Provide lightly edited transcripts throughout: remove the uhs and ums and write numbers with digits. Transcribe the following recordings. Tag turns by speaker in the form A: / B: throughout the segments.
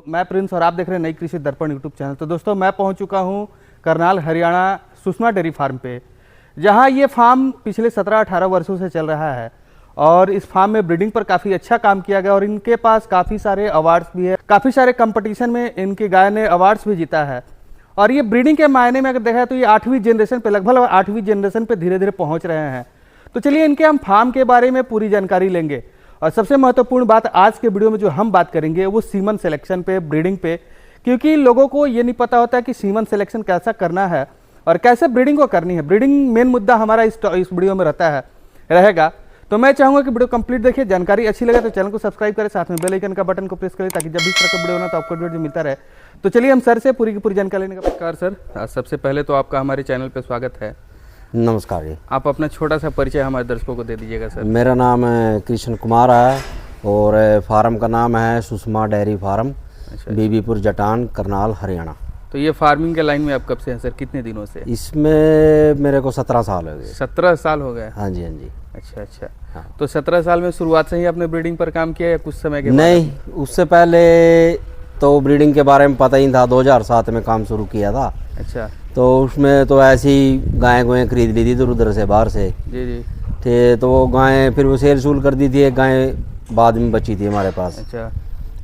A: मैं प्रिंस और आप देख रहे हैं नई कृषि दर्पण यूट्यूब चैनल। तो दोस्तों मैं पहुंच चुका हूं करनाल हरियाणा सुषमा डेयरी फार्म पे, जहां ये फार्म पिछले 17-18 वर्षों से चल रहा है और इस फार्म में ब्रीडिंग पर काफ़ी अच्छा काम किया गया और इनके पास काफ़ी सारे अवार्ड्स भी है, काफ़ी सारे कंपटीशन में इनकी गाय ने अवार्ड्स भी जीता है। और ये ब्रीडिंग के मायने में अगर देखा तो ये 8वीं जनरेशन पे, लगभग 8वीं जनरेशन पे धीरे धीरे पहुंच रहे हैं। तो चलिए इनके हम फार्म के बारे में पूरी जानकारी लेंगे। और सबसे महत्वपूर्ण बात आज के वीडियो में जो हम बात करेंगे वो सीमन सिलेक्शन पे, ब्रीडिंग पे, क्योंकि लोगों को ये नहीं पता होता है कि सीमन सिलेक्शन कैसा करना है और कैसे ब्रीडिंग को करनी है। ब्रीडिंग मेन मुद्दा हमारा इस वीडियो में रहेगा। तो मैं चाहूंगा कि वीडियो कंप्लीट देखिए, जानकारी अच्छी लगे तो चैनल को सब्सक्राइब करें, साथ में बेल आइकन का बटन को प्रेस करें ताकि जब भी इस तरह का वीडियो होना तो आपको वीडियो मिलता रहे। तो चलिए हम सर से पूरी की पूरी जानकारी लेने का। नमस्कार सर, सबसे पहले तो आपका हमारे चैनल पर स्वागत है।
B: नमस्कार जी।
A: आप अपना छोटा सा परिचय हमारे दर्शकों को दे दीजिएगा सर।
B: मेरा नाम कृष्ण कुमार है और फार्म का नाम है सुषमा डेयरी फार्म, बीबीपुर जटान, करनाल, हरियाणा।
A: तो ये फार्मिंग के लाइन में आप कब से हैं सर, कितने दिनों से?
B: इसमें मेरे को 17 साल हो गए।
A: 17 साल हो गए?
B: हाँ जी, हाँ जी।
A: अच्छा।
B: हाँ।
A: तो 17 साल में शुरुआत से ही आपने ब्रीडिंग पर काम किया या कुछ समय के बाद?
B: नहीं, उससे पहले तो ब्रीडिंग के बारे में पता ही था। 2007 में काम शुरू किया था।
A: अच्छा।
B: तो उसमें तो ऐसी गायें खरीद ली थी इधर उधर से, बाहर से।
A: जी।
B: थे तो वो गायें फिर वो सेल सूल कर दी थी। एक गाय बाद में बची थी हमारे पास।
A: अच्छा।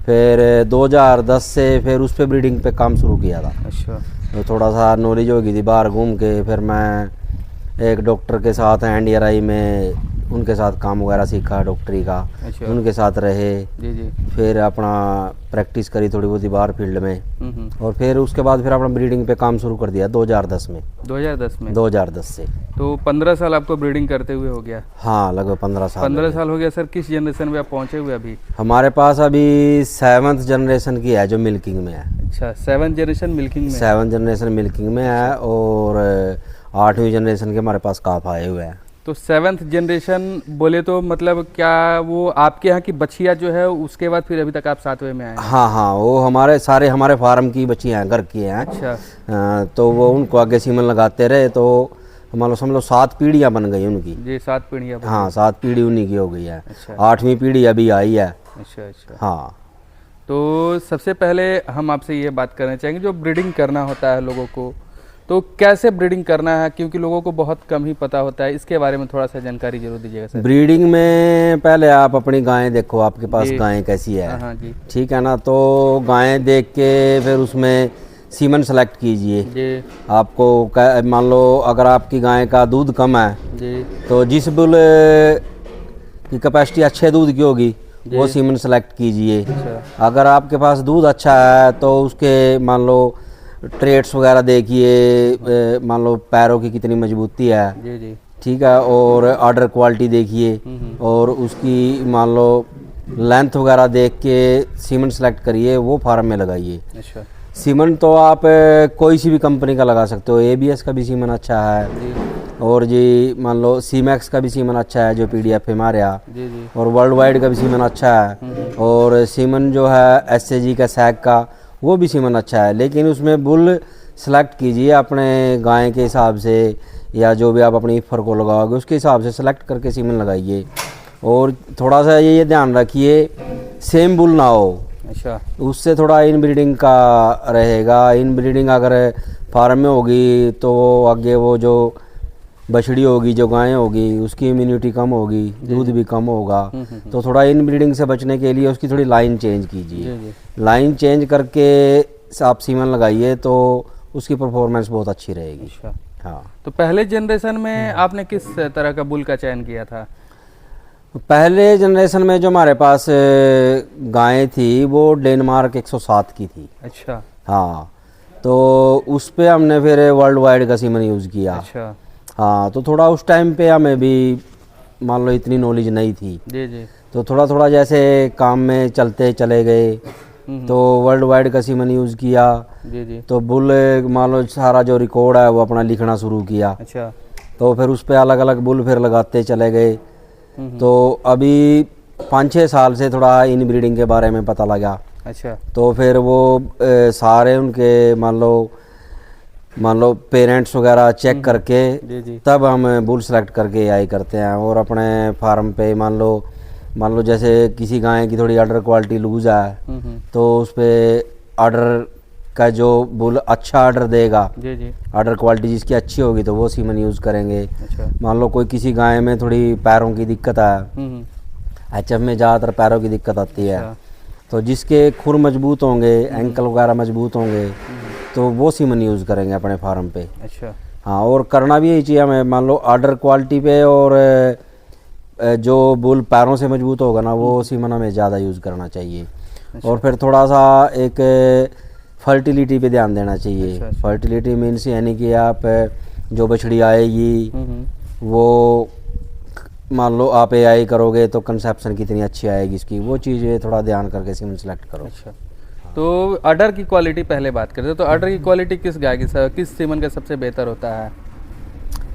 B: फिर 2010 से फिर उस पर ब्रीडिंग पे काम शुरू किया था।
A: अच्छा।
B: तो थोड़ा सा नॉलेज हो गई थी बाहर घूम के। फिर मैं एक डॉक्टर के साथ NDRI में उनके साथ काम वगैरह सीखा, डॉक्टरी का।
A: अच्छा।
B: उनके साथ रहे।
A: जी। फिर
B: अपना प्रैक्टिस करी थोड़ी बहुत बाहर फील्ड में। और फिर उसके बाद फिर अपना ब्रीडिंग पे काम शुरू कर दिया 2010 में। 2010 से।
A: तो 15 साल आपको ब्रीडिंग करते हुए हो गया?
B: हाँ, लगभग 15 साल।
A: 15 साल हो गया सर। किस जनरेशन में आप पहुँचे हुए अभी?
B: हमारे पास अभी 7th जनरेशन की है जो मिल्किंग में है।
A: अच्छा, 7th जनरेशन मिल्किंग में?
B: 7th जनरेशन मिल्किंग में है और 8वीं जनरेशन के हमारे पास काफ आए हुए हैं।
A: तो 7th जनरेशन बोले तो मतलब क्या वो आपके यहाँ की बछिया जो है उसके बाद फिर अभी तक आप 7वें में आए?
B: हाँ, वो हमारे फार्म की बच्चियाँ हैं, घर की हैं।
A: अच्छा।
B: तो वो उनको आगे सीमन लगाते रहे तो मान लो समझ लो 7 पीढ़ियाँ बन गई उनकी।
A: जी, 7 पीढ़ियाँ।
B: हाँ, 7 पीढ़ी उन्हीं की हो गई है।
A: अच्छा।
B: 8वीं पीढ़ी अभी आई है।
A: अच्छा।
B: हाँ।
A: तो सबसे पहले हम आपसे ये बात करना चाहेंगे, जो ब्रीडिंग करना होता है लोगों को, तो कैसे ब्रीडिंग करना है, क्योंकि लोगों को बहुत कम ही पता होता है। इसके बारे में थोड़ा सा जानकारी जरूर दीजिएगा सर।
B: ब्रीडिंग में पहले आप अपनी गायें देखो, आपके पास गायें कैसी है।
A: हाँ जी। ठीक
B: है ना। तो गायें देख के फिर उसमें सीमन सेलेक्ट कीजिए जी। आपको मान लो अगर आपकी गाय का दूध कम है जी, तो जिस बुल की कैपेसिटी अच्छे दूध की होगी वो सीमन सेलेक्ट कीजिए। अच्छा। अगर आपके पास दूध अच्छा है तो उसके मान लो ट्रेड्स वगैरह देखिए, मान लो पैरों की कितनी मजबूती है जी। ठीक है। और ऑर्डर क्वालिटी देखिए और उसकी मान लो लेंथ वगैरह देख के सीमन सेलेक्ट करिए, वो फार्म में लगाइए। अच्छा। सीमन तो आप कोई सी भी कंपनी का लगा सकते हो। ABS का भी सीमन अच्छा है जी। और जी मान लो CMAX का भी सीमन अच्छा है जो PDF में मारे जी। और वर्ल्ड वाइड का भी सीमन अच्छा है। और सीमन जो है SAG का, सैग का, वो भी सीमन अच्छा है। लेकिन उसमें बुल सेलेक्ट कीजिए अपने गाय के हिसाब से, या जो भी आप अपनी फर को लगाओगे उसके हिसाब से सेलेक्ट करके सीमन लगाइए। और थोड़ा सा ये ध्यान रखिए सेम बुल ना हो। अच्छा। उससे थोड़ा इन ब्रीडिंग का रहेगा। इन ब्रीडिंग अगर फार्म में होगी तो आगे वो जो बछड़ी होगी, जो गायें होगी, उसकी इम्यूनिटी कम होगी, दूध भी कम होगा। तो थोड़ा इन ब्रीडिंग से बचने के लिए उसकी थोड़ी लाइन चेंज कीजिए। लाइन चेंज करके आप सीमन लगाइए तो उसकी परफॉर्मेंस बहुत अच्छी रहेगी। अच्छा। हाँ। तो
A: पहले जनरेशन में आपने किस तरह का बुल का चयन किया था?
B: पहले जनरेशन में जो हमारे पास गायें थी वो डेनमार्क 107 की थी। अच्छा। हाँ, तो उस पर हमने फिर वर्ल्ड वाइड का सीमन यूज़ किया। अच्छा। हाँ, तो थोड़ा उस टाइम पे हमें भी मान लो इतनी नॉलेज नहीं थी जी। तो थोड़ा जैसे काम में चलते चले गए तो वर्ल्ड वाइड का सीमन यूज़ किया जी। तो बुल मान लो सारा जो रिकॉर्ड है वो अपना लिखना शुरू किया। अच्छा। तो फिर उस पर अलग अलग बुल फिर लगाते चले गए। तो अभी 5-6 साल से थोड़ा इन ब्रीडिंग के बारे में पता लगा। अच्छा। तो फिर वो सारे उनके मान लो पेरेंट्स वगैरह चेक करके जी। तब हम बुल सेलेक्ट करके आई करते हैं। और अपने फार्म पे मान लो जैसे किसी गाय की थोड़ी ऑर्डर क्वालिटी लूज है तो उस पर ऑर्डर का जो बुल अच्छा ऑर्डर देगा,
A: जी जी।
B: ऑर्डर क्वालिटी जिसकी अच्छी होगी तो वो सीमन यूज़ करेंगे।
A: अच्छा।
B: मान लो कोई किसी गाय में थोड़ी पैरों की दिक्कत है, एचएफ में ज़्यादातर पैरों की दिक्कत आती है, तो जिसके खुर मजबूत होंगे, एंकल वगैरह मजबूत होंगे, तो वो सीमन यूज़ करेंगे अपने फार्म पे।
A: अच्छा।
B: हाँ, और करना भी यही चाहिए हमें। मान लो ऑर्डर क्वालिटी पे और जो बुल पैरों से मजबूत होगा ना, वो सीमन हमें ज़्यादा यूज़ करना चाहिए। और फिर थोड़ा सा एक फर्टिलिटी पे ध्यान देना चाहिए।
A: अच्छा।
B: फर्टिलिटी मीन्स यानी कि आप जो बछड़ी आएगी वो मान लो आप एआई करोगे तो कंसेप्शन कितनी अच्छी आएगी इसकी, वो चीज़ें थोड़ा ध्यान करके सीमन सेलेक्ट करो।
A: अच्छा। तो ऑर्डर की क्वालिटी पहले बात करते हैं, तो ऑर्डर की क्वालिटी किस गाय की किस सीमन का सबसे बेहतर होता है?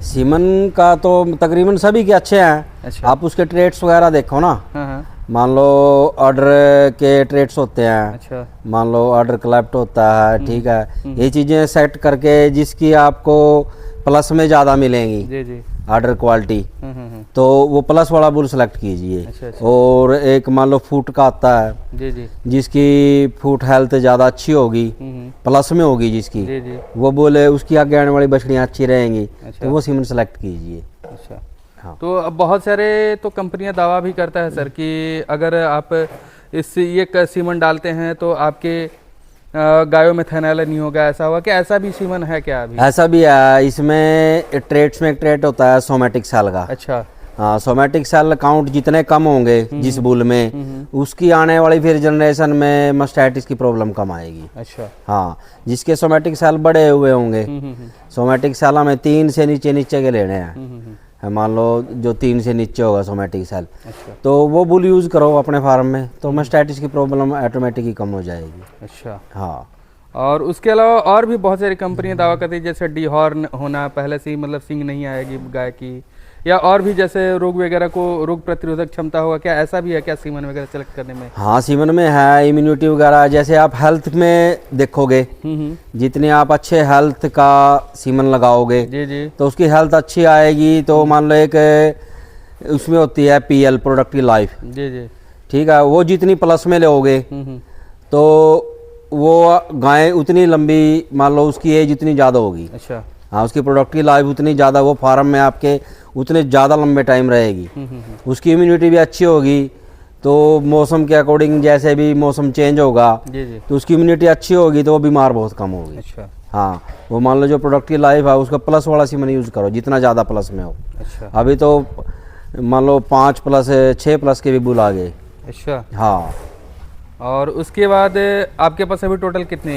B: सीमन का तो तकरीबन सभी के अच्छे हैं।
A: अच्छा।
B: आप उसके ट्रेड्स वगैरह देखो ना।
A: हाँ।
B: मान लो ऑर्डर के ट्रेड्स होते हैं।
A: अच्छा।
B: मान लो ऑर्डर कलेक्ट होता है, ठीक है, ये चीज़ें सेट करके जिसकी आपको प्लस में ज़्यादा मिलेंगी
A: जी जी
B: ऑर्डर क्वालिटी, तो वो प्लस वाला बुल सेलेक्ट कीजिए।
A: अच्छा।
B: और एक मान लो फूट का आता है
A: जी जी,
B: जिसकी फूट हेल्थ ज़्यादा अच्छी होगी, प्लस में होगी जिसकी,
A: जी जी।
B: वो बोले उसकी आगे आने वाली बछड़ियाँ अच्छी रहेंगी।
A: अच्छा।
B: तो वो सीमन सेलेक्ट कीजिए।
A: अच्छा।
B: हाँ।
A: तो अब बहुत सारे तो कंपनियां दावा भी करता है सर कि अगर आप इस ये सीमन डालते हैं तो आपके गायों में थैनाला नहीं होगा, ऐसा हुआ क्या? ऐसा भी सीमन है क्या अभी?
B: ऐसा भी है, इसमें ट्रेड्स में एक ट्रेड होता है सोमेटिक सेल का।
A: अच्छा।
B: हाँ, सोमेटिक सेल काउंट जितने कम होंगे जिस बुल में, उसकी आने वाली फिर जनरेशन में मस्टैटिस की प्रॉब्लम कम आएगी।
A: अच्छा।
B: हाँ, जिसके सोमेटिक सेल बड़े हुए होंगे, सोमेटिक सेल हमें 3 से नीचे के लेने हैं। मान लो जो 3 से नीचे होगा सोमेटिक सेल,
A: अच्छा।
B: तो वो बुल यूज़ करो अपने फार्म में, तो मस्टैटिस की प्रॉब्लम ऑटोमेटिक ही कम हो जाएगी।
A: अच्छा।
B: हाँ।
A: और उसके अलावा और भी बहुत सारी कंपनियां दावा करती है, जैसे डी हॉर्न होना, पहले से ही मतलब सींग नहीं आएगी गाय की, या और भी जैसे रोग वगैरह को रोग प्रतिरोधक क्षमता होगा, क्या ऐसा भी है क्या सीमन वगैरह सेलेक्ट करने में?
B: हाँ, सीमन में है इम्यूनिटी वगैरह। जैसे आप हेल्थ में देखोगे, जितने आप अच्छे हेल्थ का सीमन लगाओगे
A: जी जी,
B: तो उसकी हेल्थ अच्छी आएगी। तो मान लो एक उसमें होती है पीएल, प्रोडक्टिव लाइफ,
A: जी जी,
B: ठीक है, वो जितनी प्लस में लोगे तो वो गाय उतनी लंबी, मान लो उसकी एज उतनी ज़्यादा होगी।
A: अच्छा।
B: हाँ, उसकी प्रोडक्टिव लाइफ उतनी ज़्यादा, वो फार्म में आपके उतने ज़्यादा लंबे टाइम रहेगी। उसकी इम्यूनिटी भी अच्छी होगी। तो मौसम के अकॉर्डिंग जैसे भी मौसम चेंज होगा
A: जी जी,
B: तो उसकी इम्यूनिटी अच्छी होगी तो वो बीमार बहुत कम होगी।
A: अच्छा।
B: हाँ, वो मान लो जो प्रोडक्टिव लाइफ है उसका प्लस वाला सीमन यूज़ करो जितना ज़्यादा प्लस में हो।
A: अच्छा।
B: अभी तो मान लो 5 प्लस 6 प्लस के भी बुल आ गए।
A: अच्छा।
B: हाँ।
A: और उसके बाद आपके पास अभी टोटल कितनी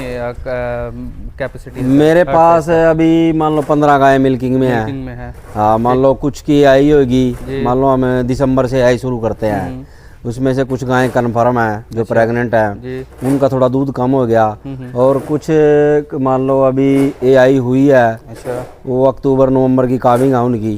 A: कैपेसिटी है?
B: मेरे पास अभी मान लो 15 गाय मिल्किंग में है।
A: में है।
B: हाँ, मान लो कुछ की आई होगी, मान लो हम दिसंबर से आई शुरू करते हैं, उसमें से कुछ गायें कन्फर्म है जो प्रेग्नेंट है, उनका थोड़ा दूध कम हो गया। और कुछ मान लो अभी ए आई हुई है।
A: अच्छा।
B: वो अक्टूबर नवंबर की काविंग है उनकी,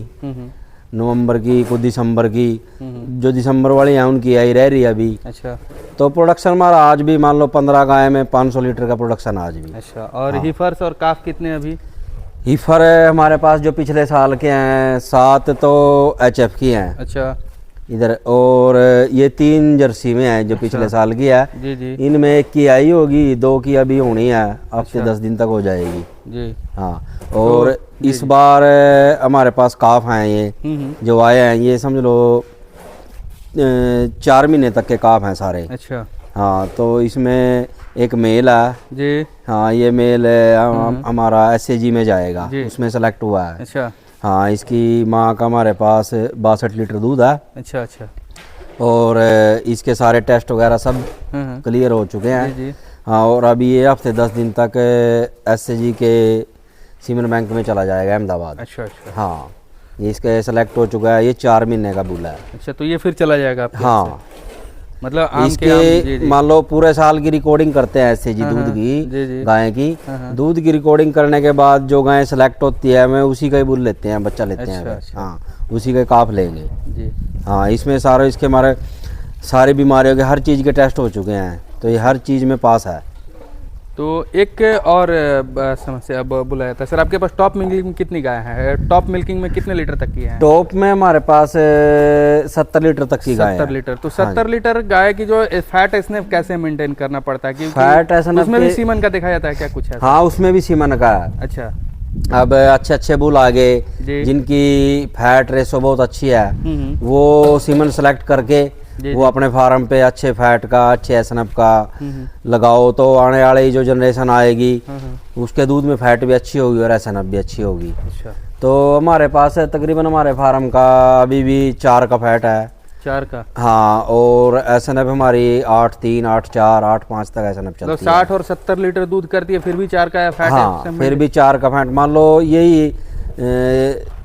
B: नवंबर की, कुछ दिसंबर की, जो दिसंबर वाली है उनकी आई रह रही है अभी।
A: अच्छा।
B: तो प्रोडक्शन हमारा आज भी मान लो 15 गाय में 500 लीटर का प्रोडक्शन आज भी।
A: अच्छा। और हीफर्स और काफ कितने अभी?
B: हीफर हमारे पास जो पिछले साल के हैं 7 तो एचएफ की हैं।
A: अच्छा।
B: इधर, और ये 3 जर्सी में है जो पिछले साल की है।
A: जी जी,
B: इनमें 1 की आई होगी, 2 की अभी होनी है, हफ्ते 10 दिन तक हो जाएगी
A: जी।
B: हाँ। और इस बार हमारे पास काफ हैं ये जो आए हैं, ये समझ लो 4 महीने तक के काफ हैं सारे।
A: अच्छा।
B: हाँ, तो इसमें एक मेल है
A: जी।
B: हाँ, ये मेल हमारा एसएजी में जाएगा, उसमें सेलेक्ट हुआ है।
A: अच्छा।
B: हाँ, इसकी माँ का हमारे पास 62 लीटर दूध है।
A: अच्छा। अच्छा।
B: और इसके सारे टेस्ट वगैरह सब क्लियर हो चुके हैं।
A: जी।
B: हाँ, और अभी ये हफ्ते 10 दिन तक एसएजी के सीमेंट बैंक में चला जाएगा अहमदाबाद।
A: अच्छा। अच्छा।
B: हाँ, ये इसका सेलेक्ट हो चुका है, ये 4 महीने का बुला है।
A: अच्छा, तो ये फिर चला जाएगा आपके?
B: हाँ,
A: मतलब आम
B: इसके
A: के आम, जी जी,
B: मान लो पूरे साल की रिकॉर्डिंग करते हैं एसएजी दूध की, गाय की दूध की रिकॉर्डिंग करने के बाद जो गाय सेलेक्ट होती है मैं उसी का ही बुल लेते हैं, बच्चा लेते हैं।
A: अच्छा।
B: हाँ, उसी का काफ लेंगे
A: जी।
B: हाँ, इसमें सारे इसके हमारे सारी बीमारियों के हर चीज़ के टेस्ट हो चुके हैं, तो ये हर चीज़ में पास है।
A: तो एक और समस्या अब बुलाया था सर, आपके पास टॉप मिल्किंग में कितनी गाय हैं? टॉप मिल्किंग में कितने लीटर तक की है?
B: टॉप में हमारे पास 70 लीटर तक की गाय है।
A: 70 लीटर। तो 70 लीटर गाय की जो फैट एसएनएफ कैसे मेंटेन करना पड़ता है? क्योंकि
B: फैट एसएनएफ
A: उसमें भी सीमन का देखा जाता है क्या कुछ है?
B: हाँ, उसमें भी सीमन का है।
A: अच्छा।
B: अब अच्छे अच्छे बुल आ गए जिनकी फैट रेशो बहुत अच्छी है, वो सीमन सेलेक्ट करके वो अपने फार्म पे अच्छे फैट का, अच्छे एसएनएफ का लगाओ, तो आने वाली जो जनरेशन आएगी उसके दूध में फैट भी अच्छी होगी और एसएनएफ भी अच्छी होगी।
A: अच्छा।
B: तो हमारे पास है तकरीबन, हमारे फार्म का अभी भी 4 का फैट है।
A: 4 का?
B: हाँ, और एसएनएफ हमारी 8.3, 8.4, 8.5 तक एसएनएफ चलती है।
A: 60 और 70 लीटर दूध करती है, फिर भी 4 का फैट है?
B: हाँ, फिर भी 4 का फैट, मान लो यही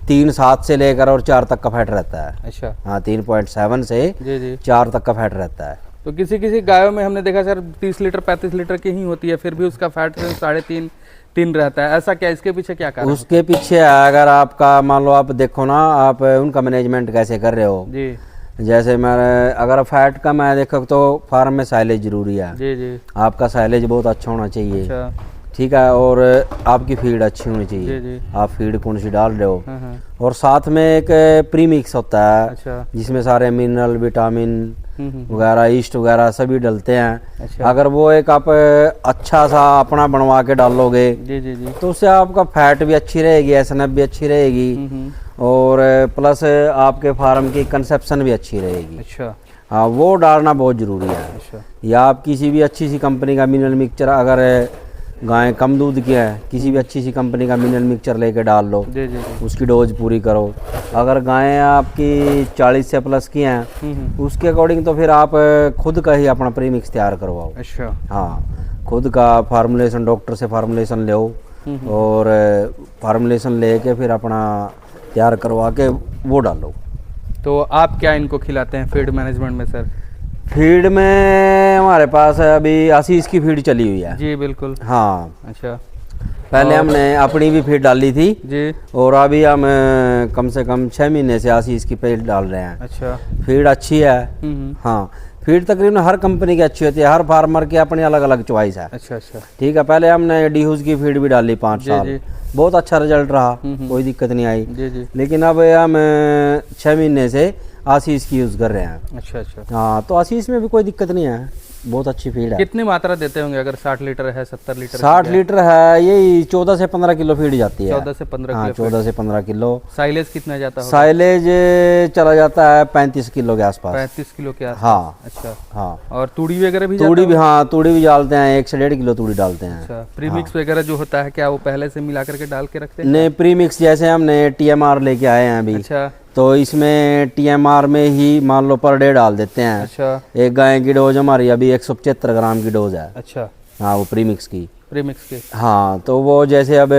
B: 3.7 से लेकर और 4 तक का फैट रहता है।
A: अच्छा।
B: हाँ, 3.7 से
A: जी
B: 4 तक का फैट रहता है।
A: तो किसी किसी गायों में हमने देखा सर 30 लीटर 35 लीटर की ही होती है, फिर भी उसका फैट 3.5 रहता है, ऐसा क्या? इसके पीछे क्या कारण?
B: उसके पीछे अगर आपका मान लो, आप देखो ना, आप उनका मैनेजमेंट कैसे कर रहे हो
A: जी।
B: जैसे मेरे अगर फैट कम है देखो तो फार्म में साइलेज जरूरी है।
A: जी। आपका
B: आपका साइलेज बहुत अच्छा होना चाहिए।
A: अच्छा।
B: ठीक है, और आपकी फीड अच्छी होनी चाहिए।
A: जी।
B: आप फीड कौन सी डाल रहे हो,
A: हाँ।
B: और साथ में एक प्रीमिक्स होता है।
A: अच्छा।
B: जिसमें सारे मिनरल, विटामिन वगैरह, ईस्ट वगैरह सभी डलते हैं।
A: अच्छा।
B: अगर वो एक आप अच्छा सा अपना बनवा के डालोगे
A: जी
B: तो उससे आपका फैट भी अच्छी रहेगी, एसएनएफ भी अच्छी रहेगी, और प्लस आपके फार्म की कंसेप्शन भी अच्छी रहेगी।
A: अच्छा।
B: हाँ, वो डालना बहुत ज़रूरी है।
A: अच्छा।
B: या आप किसी भी अच्छी सी कंपनी का मिनरल मिक्सचर, अगर गाय कम दूध की है, किसी भी अच्छी सी कंपनी का मिनरल मिक्सचर लेके डाल लो।
A: जी।
B: उसकी डोज पूरी करो। अगर गायें आपकी 40 से प्लस की हैं उसके अकॉर्डिंग तो फिर आप खुद का ही अपना प्रीमिक्स तैयार करवाओ।
A: अच्छा।
B: हाँ, खुद का फार्मूलेशन, डॉक्टर से फार्मूलेशन लो, और फार्मूलेशन लेके फिर अपना तैयार करवा के वो डालो।
A: तो आप क्या इनको खिलाते हैं फीड मैनेजमेंट में सर?
B: फीड में हमारे पास अभी आशीष की फीड चली हुई है।
A: जी बिल्कुल।
B: हाँ।
A: अच्छा।
B: पहले हमने अपनी भी फीड डाली थी
A: जी,
B: और अभी हम कम से कम 6 महीने से आशीष की फीड डाल रहे हैं।
A: अच्छा।
B: फीड अच्छी है। हाँ, फीड तकरीबन हर कंपनी की अच्छी होती है, हर फार्मर की अपनी अलग अलग चॉइस है।
A: अच्छा।
B: ठीक है, पहले हमने डीहूज की फीड भी डाली 5 साल, बहुत अच्छा रिजल्ट रहा, कोई दिक्कत नहीं आई।
A: जी।
B: लेकिन अब हम 6 महीने से आशीष की यूज़ कर रहे हैं।
A: अच्छा।
B: हाँ, तो आशीष में भी कोई दिक्कत नहीं है, बहुत अच्छी फीड है।
A: कितनी मात्रा देते होंगे? अगर 60 लीटर है, 70 लीटर?
B: 60 लीटर है, यही 14 से 15 किलो फीड जाती है।
A: 14 से 15
B: हाँ,
A: किलो।
B: 14 से 15 किलो।
A: साइलेज कितना जाता है?
B: साइलेज चला जाता है 35 किलो के आसपास।
A: 35 किलो के आसपास।
B: हाँ।
A: अच्छा।
B: हाँ,
A: और तूड़ी वगैरह भी?
B: तूड़ी भी, हाँ, तूड़ी भी डालते हैं, 1 से 1.5 किलो तूड़ी डालते हैं।
A: अच्छा। प्रीमिक्स वगैरह जो होता है क्या वो पहले से मिला करके डाल के रखते हैं?
B: नहीं, प्रीमिक्स जैसे हमने टीएमआर लेके आए हैं अभी।
A: अच्छा।
B: तो इसमें टीएमआर में ही मान लो पर डे डाल देते हैं।
A: अच्छा।
B: एक गाय की डोज हमारी अभी 175 ग्राम की डोज है।
A: अच्छा।
B: हाँ, वो प्रीमिक्स की।
A: प्रीमिक्स के?
B: हाँ, तो वो जैसे अब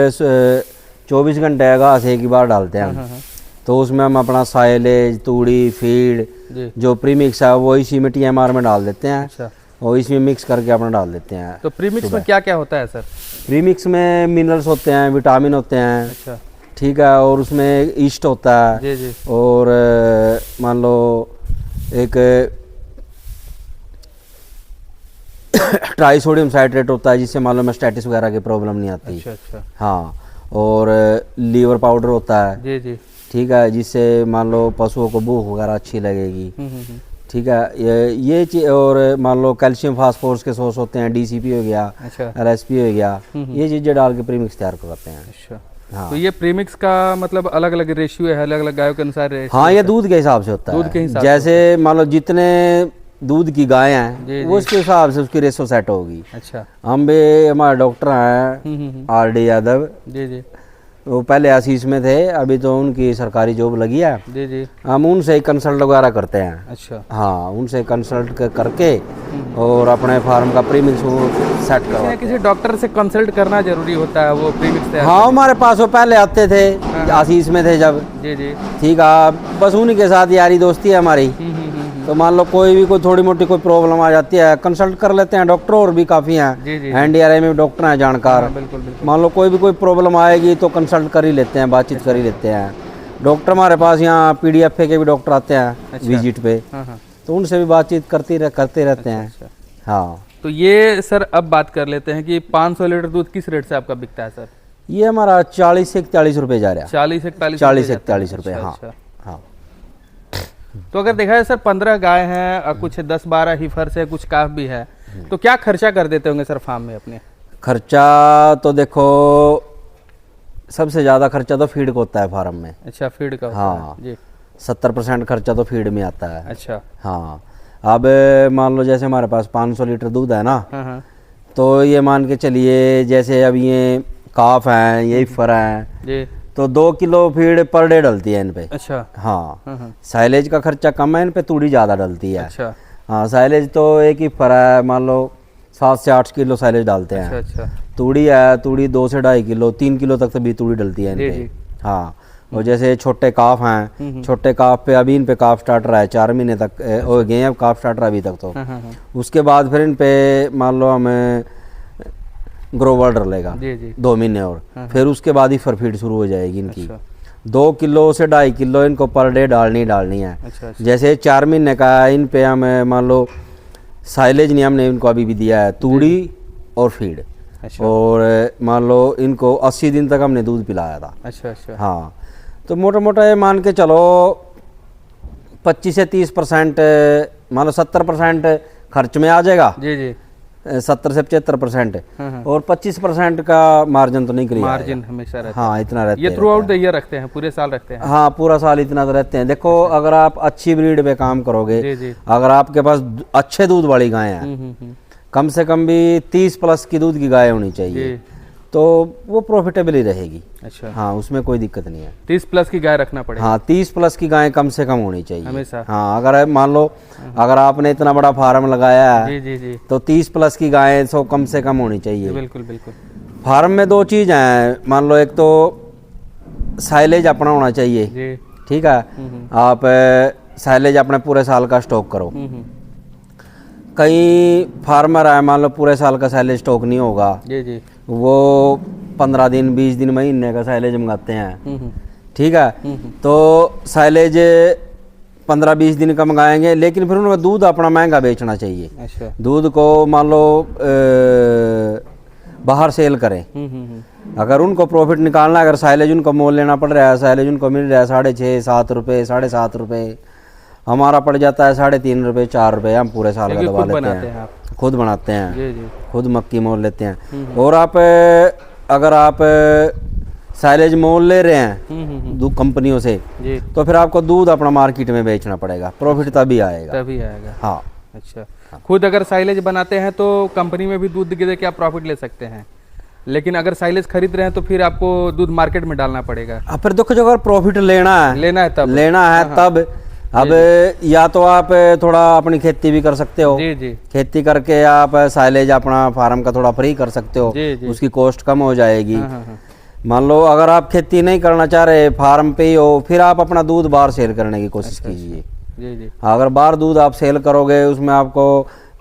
B: 24 घंटे घास एक ही बार डालते हैं हम। तो उसमें हम अपना साइलेज, तूड़ी, फीड जो प्रीमिक्स है वो इसी में टीएमआर में डाल देते हैं।
A: अच्छा।
B: और इसमें मिक्स करके अपना डाल देते हैं।
A: तो प्रीमिक्स में क्या क्या होता है सर?
B: प्रीमिक्स में मिनरल्स होते हैं, विटामिन होते हैं।
A: अच्छा।
B: ठीक है, और उसमें ईस्ट होता है।
A: जी।
B: और मान लो एक ट्राइसोडियम साइट्रेट होता है, जिससे मान लो मेस्टाइटिस वगैरह की प्रॉब्लम नहीं आती।
A: अच्छा।
B: हाँ, और लीवर पाउडर होता है।
A: जी।
B: ठीक है, जिससे मान लो पशुओं को भूख वगैरह अच्छी लगेगी। ठीक है, ये चीज, और मान लो कैल्शियम फास्फोरस के सोर्स होते हैं, डीसीपी हो गया।
A: अच्छा।
B: एलएसपी हो गया, ये चीजें डाल के प्रीमिक्स तैयार करते हैं।
A: अच्छा।
B: हाँ।
A: तो ये प्रीमिक्स का मतलब अलग अलग रेशियो है, अलग अलग गायों के अनुसार रेशियो?
B: हाँ, ये दूध के हिसाब से होता है।
A: दूध के हिसाब
B: जैसे मान लो जितने दूध की गाय हैं वो उसके हिसाब से उसकी रेशो सेट होगी।
A: अच्छा।
B: हम भी, हमारे डॉक्टर हैं आरडी यादव,
A: जी।
B: वो पहले आशीष में थे, अभी तो उनकी सरकारी जॉब लगी है।
A: जी।
B: हम उनसे कंसल्ट वगैरह करते हैं।
A: अच्छा।
B: हाँ, उनसे कंसल्ट करके और अपने फार्म का प्रीमिक्स सेट करवाते
A: किसी डॉक्टर से कंसल्ट करना जरूरी होता है वो प्रीमिक्स तैयार?
B: हाँ, हमारे पास वो पहले आते थे, आशीष में थे जब।
A: जी। ठीक
B: है, बस उन्हीं के साथ यारी दोस्ती है हमारी। तो मान लो कोई थोड़ी मोटी कोई प्रॉब्लम आ जाती है, कंसल्ट कर लेते हैं। डॉक्टर और भी काफ़ी हैं, एनडीआरआई में डॉक्टर हैं जानकार।
A: बिल्कुल।
B: मान लो कोई प्रॉब्लम आएगी तो कंसल्ट कर ही लेते हैं, बातचीत कर ही लेते हैं। डॉक्टर हमारे पास यहाँ पीडीएफए के भी डॉक्टर आते हैं विजिट पे, तो उनसे भी बातचीत करते रहते हैं। हाँ,
A: तो ये सर अब बात कर लेते हैं कि 500 लीटर दूध किस रेट से आपका बिकता है सर?
B: ये हमारा 40 से 41 रुपये जा रहा है।
A: 40 से 41
B: 40 से 41 रुपये। हाँ हाँ।
A: तो अगर देखा जाए सर 15 गाय हैं और कुछ 10-12 हीफर्स है, कुछ काफ भी है, तो क्या खर्चा कर देते होंगे सर फार्म में अपने?
B: खर्चा तो देखो सबसे ज़्यादा खर्चा तो फीड का होता है फार्म में।
A: अच्छा, फीड का होता
B: हाँ
A: है जी।
B: 70% खर्चा तो फीड में आता है।
A: अच्छा।
B: हाँ, अब मान लो जैसे हमारे पास 500 लीटर दूध है ना,
A: हाँ हाँ
B: तो ये मान के चलिए जैसे अब ये काफ हैं, ये फर हैं
A: जी,
B: तो 2 किलो फीड पर डे डलती है इन पे।
A: अच्छा।
B: हाँ, साइलेज का खर्चा कम है, इन पे तूड़ी ज़्यादा डलती है।
A: अच्छा।
B: हाँ, साइलेज तो एक ही फर है, मान लो 7 से 8 किलो साइलेज डालते हैं।
A: अच्छा।
B: तूड़ी है, तूड़ी 2 से 2.5 किलो 3 किलो तक तो भी तूड़ी डलती है इन पे। हाँ, और जैसे छोटे काफ हैं, छोटे काफ पे अभी इन पे काफ स्टार्टर है, 4 महीने तक हो गए हैं काफ स्टार्टर अभी तक। तो उसके बाद फिर इन पे मान लो हमें ग्रोवर डलेगा 2 महीने और, फिर उसके बाद ही फर फीड शुरू हो जाएगी इनकी। 2 किलो से 2.5 किलो इनको पर डे डालनी है। जैसे 4 महीने का इन पे हमें मान लो साइलेज नहीं हमने इनको अभी भी दिया है, तूड़ी और फीड। और मान लो इनको 80 दिन तक हमने दूध पिलाया था।
A: अच्छा।
B: हाँ, तो मोटा मोटा ये मान के चलो 25 से 30% मान लो 70% खर्च में आ जाएगा
A: जी।
B: 70 से 75% और 25% का मार्जिन तो नहीं करिए।
A: मार्जिन हमेशा रहता है।
B: हाँ, इतना रहता है।
A: ये थ्रू आउट द ईयर रखते हैं, पूरे साल रखते हैं?
B: हाँ, पूरा साल इतना तो रहते हैं। देखो अगर आप अच्छी ब्रीड पे काम करोगे, अगर आपके पास अच्छे दूध वाली गाय हैं, कम से कम भी 30 प्लस की दूध की गाय होनी चाहिए, तो वो प्रॉफिटेबल ही रहेगी।
A: अच्छा।
B: हाँ, उसमें कोई दिक्कत नहीं है।
A: 30 प्लस की गाय रखना पड़ेगा।
B: हाँ, 30 प्लस की गाय कम से कम होनी चाहिए
A: हमेशा।
B: हाँ, अगर मान लो अगर आपने इतना बड़ा फार्म लगाया है
A: जी,
B: तो 30 प्लस की गाय तो कम से कम होनी चाहिए।
A: बिल्कुल।
B: फार्म में 2 चीज़ हैं, मान लो एक तो साइलेज अपना होना चाहिए, ठीक है। आप साइलेज अपने पूरे साल का स्टॉक करो। कई फार्मर है मान लो पूरे साल का साइलेज स्टॉक नहीं होगा
A: जी,
B: वो 15 दिन 20 दिन महीने का साइलेज मंगाते हैं, ठीक है। तो साइलेज 15-20 दिन का मंगाएंगे, लेकिन फिर उनका दूध अपना महंगा बेचना चाहिए।
A: अच्छा।
B: दूध को मान लो बाहर सेल करें, अगर उनको प्रॉफिट निकालना है, अगर साइलेज उनको मोल लेना पड़ रहा है, साइलेज उनको मिल रहा है 6.5-7 रुपये 7.5 रुपये, हमारा पड़ जाता है 3.5 रुपये 4 रुपये, हम पूरे साल का दबा लेते हैं। खुद बनाते हैं, खुद मक्की मोल लेते हैं। और आप अगर आप साइलेज मोल ले रहे हैं दूध कंपनियों से, तो फिर आपको दूध अपना मार्केट में बेचना पड़ेगा, प्रॉफिट तभी आएगा। हाँ।
A: अच्छा, खुद अगर साइलेज बनाते हैं तो कंपनी में भी दूध दे के आप प्रॉफिट ले सकते हैं, लेकिन अगर साइलेज खरीद रहे हैं तो फिर आपको दूध मार्केट में डालना पड़ेगा।
B: फिर देखो जो अगर प्रॉफिट लेना है तब अब या तो आप थोड़ा अपनी खेती भी कर सकते हो, खेती करके आप साइलेज अपना फार्म का थोड़ा फ्री कर सकते हो, उसकी कॉस्ट कम हो जाएगी। मान लो अगर आप खेती नहीं करना चाह रहे, फार्म पे ही हो, फिर आप अपना दूध बाहर सेल करने की कोशिश कीजिए। अगर बाहर दूध आप सेल करोगे उसमें आपको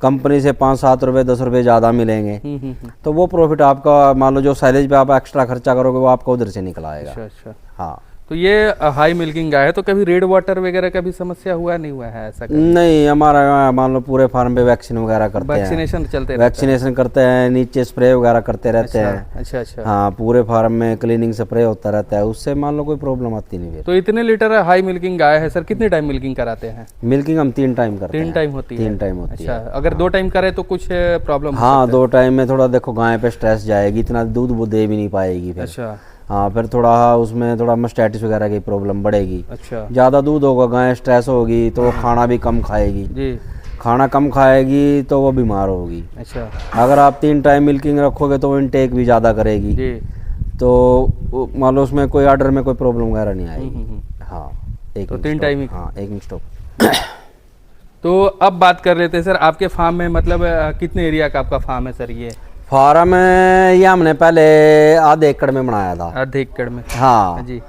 B: कंपनी से 5-7 रुपये 10 रुपये ज़्यादा मिलेंगे, तो वो प्रॉफिट आपका मान लो जो साइलेज पे आप एक्स्ट्रा खर्चा करोगे वो आपका उधर से निकल आएगा। हाँ,
A: तो ये हाई मिल्किंग गाय है, तो कभी रेड वाटर वगैरह का भी समस्या हुआ नहीं हुआ है ऐसा?
B: नहीं, हमारा मान लो पूरे फार्म पे वैक्सीन वगैरह करते हैं,
A: वैक्सीनेशन चलते
B: वैक्सीनेशन करते हैं, नीचे स्प्रे वगैरह करते रहते हैं।
A: अच्छा।
B: हाँ, पूरे फार्म में क्लीनिंग स्प्रे होता रहता है, उससे मान लो कोई प्रॉब्लम आती नहीं।
A: तो इतने लीटर हाई मिल्किंग गाय है सर, कितने टाइम मिल्किंग कराते हैं?
B: मिल्किंग हम 3 टाइम करते हैं।
A: 3 टाइम होती है?
B: 3 टाइम होती है।
A: अगर 2 टाइम करे तो कुछ प्रॉब्लम?
B: हाँ, 2 टाइम में थोड़ा देखो गाय पे स्ट्रेस जाएगी, इतना दूध वो दे भी नहीं पाएगी फिर।
A: अच्छा।
B: हाँ, फिर थोड़ा उसमें थोड़ा मास्टाइटिस वगैरह की प्रॉब्लम बढ़ेगी।
A: अच्छा।
B: ज़्यादा दूध होगा, गाय स्ट्रेस होगी तो वो खाना भी कम खाएगी जी, खाना कम खाएगी तो वो बीमार होगी। अच्छा। अगर आप 3 टाइम मिल्किंग रखोगे तो वो इनटेक भी ज़्यादा करेगी जी, तो मान लो उसमें कोई ऑर्डर में कोई प्रॉब्लम वगैरह नहीं आएगी। हाँ,
A: तो 3 टाइम ही।
B: हाँ, 1 मिनट स्टॉप।
A: तो अब बात कर लेते हैं सर आपके फार्म में, मतलब कितने एरिया का आपका फार्म है सर? ये
B: फार्म ये हमने पहले आधे एकड़ में बनाया था।
A: आधे एकड़ में?
B: हाँ जी।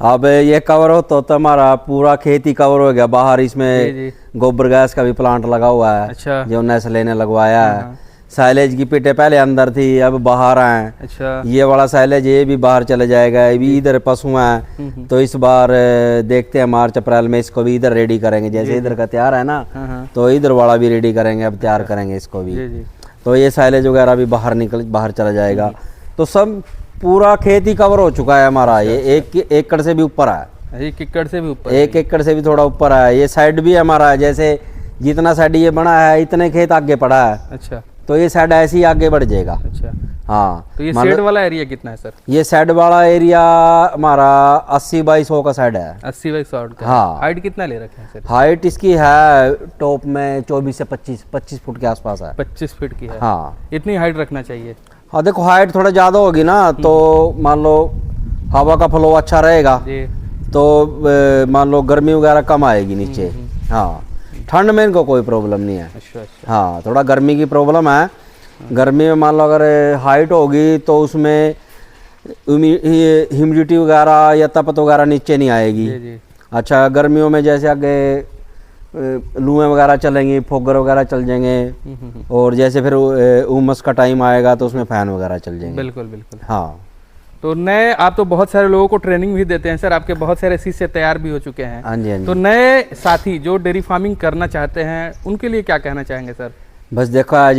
B: अब ये कवर हो तो हमारा पूरा खेत ही कवर हो गया, बाहर इसमें गोबर गैस का भी प्लांट लगा हुआ है। अच्छा। जो नेस्ले ने लगवाया है। साइलेज की पिटे पहले अंदर थी, अब बाहर आए। अच्छा। ये वाला साइलेज ये भी बाहर चले जाएगा, ये भी इधर पशु हैं तो इस बार देखते हैं मार्च अप्रैल में इसको भी इधर रेडी करेंगे, जैसे इधर का तैयार है ना तो इधर वाला भी रेडी करेंगे, अब तैयार करेंगे इसको भी। तो ये साइलेज वगैरह भी बाहर चला जाएगा। तो सब पूरा खेत ही कवर हो चुका है हमारा। ये 1 एकड़ से भी ऊपर है।
A: 1 एकड़ से भी ऊपर?
B: 1 एकड़ से भी थोड़ा ऊपर है। ये साइड भी हमारा है, जैसे जितना साइड ये बना है इतने खेत आगे पड़ा है।
A: अच्छा।
B: तो ये साइड ऐसे ही आगे बढ़ जाएगा।
A: अच्छा।
B: हाँ।
A: तो ये शेड वाला एरिया कितना है सर?
B: ये साइड वाला एरिया हमारा 80 बाई 100 का साइड है।
A: 80 बाई 100 का।
B: हाँ।
A: हाइट कितना ले रखे हैं सर?
B: हाइट इसकी है टॉप में 24 से 25 फुट के आसपास है।
A: 25 फीट की है।
B: हाँ।
A: इतनी हाइट रखना चाहिए।
B: हाँ देखो, हाइट थोड़ा ज़्यादा होगी ना तो मान लो हवा का फ्लो अच्छा रहेगा
A: जी।
B: तो मान लो गर्मी वगैरह कम आएगी नीचे। हाँ, ठंड में इनको कोई प्रॉब्लम नहीं है।
A: अच्छा।
B: हाँ, थोड़ा गर्मी की प्रॉब्लम है। गर्मी में मान लो अगर हाइट होगी तो उसमें ह्यूमिडिटी वगैरह या तपत वगैरह नीचे नहीं आएगी।
A: जी।
B: अच्छा, गर्मियों में जैसे आगे लूएं वगैरह चलेंगी, फोगर वगैरह चल जाएंगे, और जैसे फिर उमस का टाइम आएगा तो उसमें फैन वगैरह चल जाएंगे।
A: बिल्कुल बिल्कुल।
B: हाँ।
A: तो नए आप तो बहुत सारे लोगों को ट्रेनिंग भी देते हैं सर, आपके बहुत सारे शिष्य तैयार भी हो चुके हैं।
B: हाँ जी, हाँ जी।
A: तो नए साथी जो डेयरी फार्मिंग करना चाहते हैं उनके लिए क्या कहना चाहेंगे सर?
B: बस देखो, आज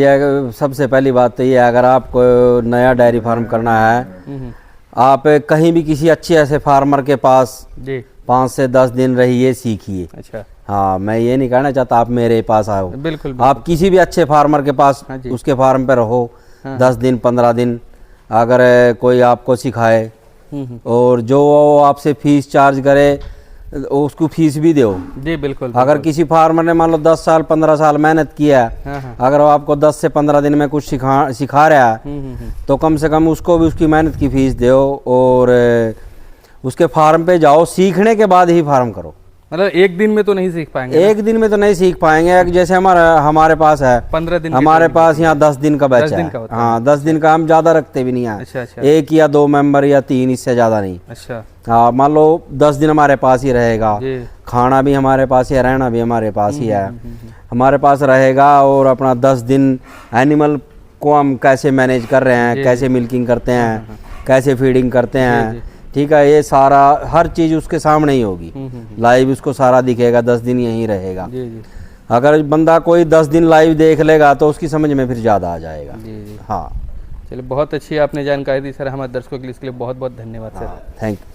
B: सबसे पहली बात तो ये है, अगर आपको नया डेयरी फार्म करना है, आप कहीं भी किसी अच्छे ऐसे फार्मर के पास
A: जी
B: 5 से 10 दिन रहिए, सीखिए।
A: अच्छा।
B: हाँ, मैं ये नहीं कहना चाहता आप मेरे पास आओ।
A: बिल्कुल।
B: आप किसी भी अच्छे फार्मर के पास उसके फार्म पे रहो, 10 दिन 15 दिन, अगर कोई आपको सिखाए और जो आपसे फीस चार्ज करे उसको फीस भी दो
A: जी। बिल्कुल।
B: अगर किसी फार्मर ने मान लो 10 साल 15 साल मेहनत किया है, अगर वो आपको 10 से 15 दिन में कुछ सिखा रहा है तो कम से कम उसको भी उसकी मेहनत की फीस दो और उसके फार्म पे जाओ। सीखने के बाद ही फार्म करो।
A: मतलब एक दिन में तो नहीं सीख पाएंगे?
B: एक दिन में तो नहीं सीख पाएंगे। जैसे हमारे पास है
A: 15 दिन,
B: हमारे पास यहाँ 10 दिन का बैच है। हाँ, 10 दिन का हम ज्यादा रखते भी नहीं है।
A: अच्छा।
B: 1 या 2 मेंबर या 3, इससे ज्यादा नहीं।
A: अच्छा।
B: हाँ, मान लो 10 दिन हमारे पास ही रहेगा, खाना भी हमारे पास ही है, रहना भी हमारे पास ही है, हमारे पास रहेगा। और अपना 10 दिन एनिमल को हम कैसे मैनेज कर रहे हैं, कैसे मिल्किंग करते हैं, कैसे फीडिंग करते हैं, ठीक है, ये सारा हर चीज़ उसके सामने ही होगी। लाइव उसको सारा दिखेगा। 10 दिन यहीं रहेगा। अगर बंदा कोई 10 दिन लाइव देख लेगा तो उसकी समझ में फिर ज़्यादा आ जाएगा।
A: जी।
B: हाँ,
A: चलिए, बहुत अच्छी आपने जानकारी दी सर हमारे दर्शकों के लिए। इसके लिए बहुत बहुत धन्यवाद सर।
B: Thank you.